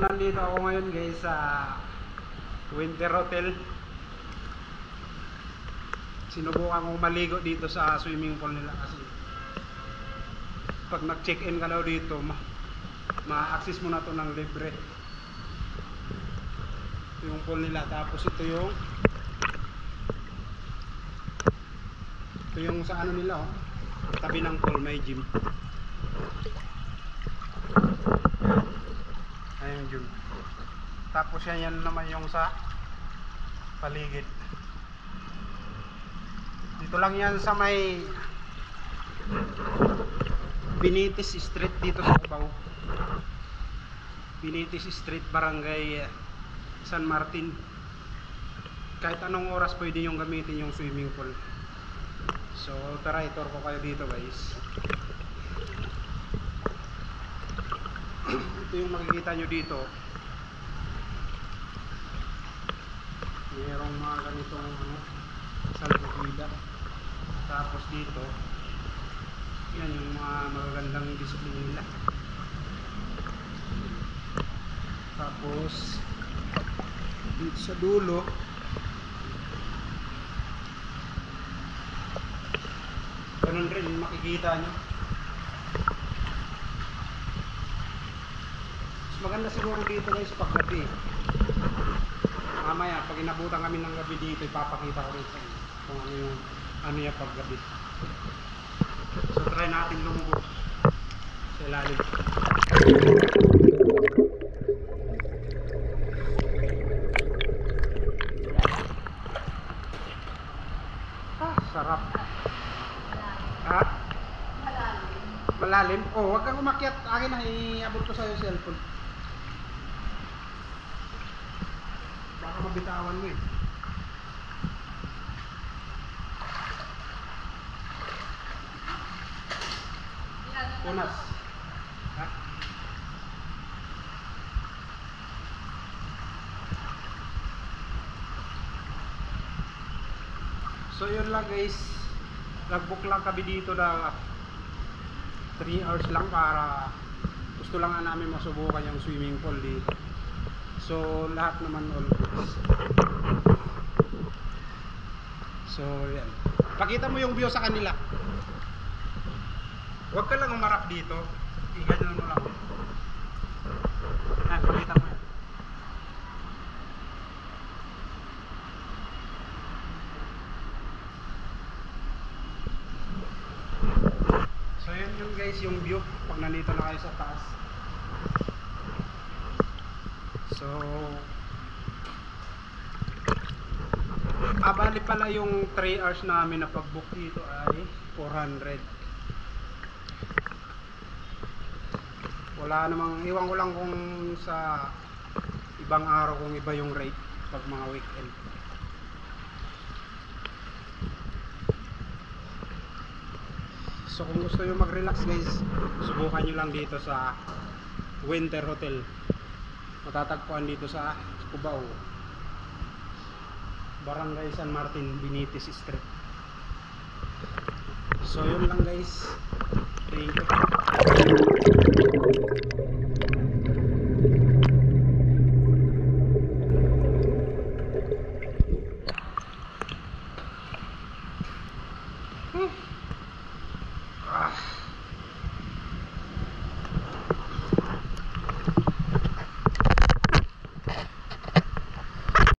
nandito ako ngayon guys sa Winter Hotel. Sinubukan kong maligo dito sa swimming pool nila kasi pag nag-check-in ka daw dito, ma-access mo na to ng libre. Ito yung pool nila, tapos ito yung sa ano nila, oh, tabi ng pool may gym. Ayun gym. Tapos yan naman yung sa paligid. Dito lang yan sa may Binitis Street dito sa Cubao. Binitis Street, Barangay San Martin. Kahit anong oras pwede yung gamitin yung swimming pool. So tara, itur ko kayo dito guys. Ito yung makikita nyo dito. Mayroong mga ganitong salvavida. Tapos dito, yan yung mga magagandang display nila. Tapos dito sa dulo, ganun rin makikita nyo. Mas maganda siguro dito guys pag gabi. Mamaya pag inabutan kami ng gabi dito, ipapakita ko rin sa inyo kung ano yung pag gabi. So try natin lumubog sa ilalim. Sarap. Ha? Malalim? Oh, wag kang umakyat. Akin na, iabot ko sa'yo yung cellphone. Baka mabitawan mo eh. Punas. Ha? So yun lang guys. Nag-book lang kami dito na 3 hours lang para gusto lang namin masubukan yung swimming pool dito. So lahat naman all goods. So yan. Pakita mo yung view sa kanila. Huwag ka lang umarap dito. Iganyan mo lang. Pakita mo yan. So yun yung guys yung view pag nandito na kayo sa taas. So bali pala yung 3 hours namin na pag-book dito ay 400. Wala namang, iwan ko lang kung sa ibang araw kung iba yung rate pag mga weekend. So kung gusto nyo mag-relax guys, subukan nyo lang dito sa Winter Hotel. Matatagpuan dito sa Cubao, Barangay San Martin, Binitis Street. So yun lang guys. Thank you.